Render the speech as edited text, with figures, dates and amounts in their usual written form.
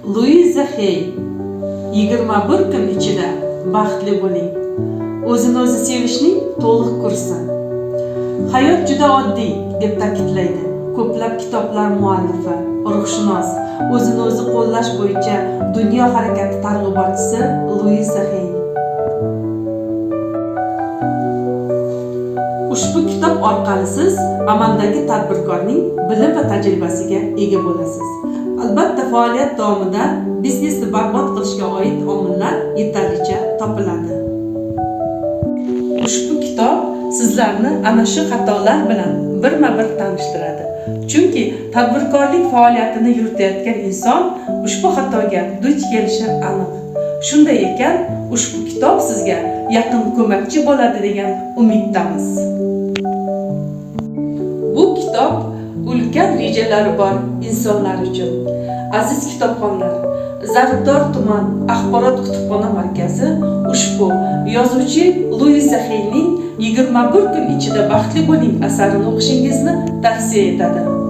Louisa Hay 21 kun ichida baxtli bo'ling. O'zini o'zi sevishning to'liq kursi. Hayot juda oddiy deb ta'kidlaydi ko'plab kitoblar muallifi, ruhshunos, o'zini o'zi qo'llash bo'yicha dunyo harakati targ'ibotchisi Louisa Hay. Ushbu kitob orqali siz amaldagi tadbirkorning bilim va tajribasiga ega bo'lasiz. Albatta, faoliyat davomida biznesni barbod qilishga oid omillar yetarlicha topiladi. Ushbu kitob sizlarni ana shu xatolar bilan birma-bir tanishtiradi. Chunki tadbirkorlik faoliyatini yuritayotgan inson ushbu xatoga duch kelishi aniq. Shunday ekan, ushbu kitob sizga yaqin ko'makchi bo'ladi degan umiddamiz. Bu kitob ulkan rejalari bor insonlar uchun. Aziz kitobxonlar, Zaribdor tuman axborot kutubxona markazi ushbu yozuvchi Louisa Hayning 21 kun ichida baxtli bo'ling asarini o'qishingizni tavsiya etadi.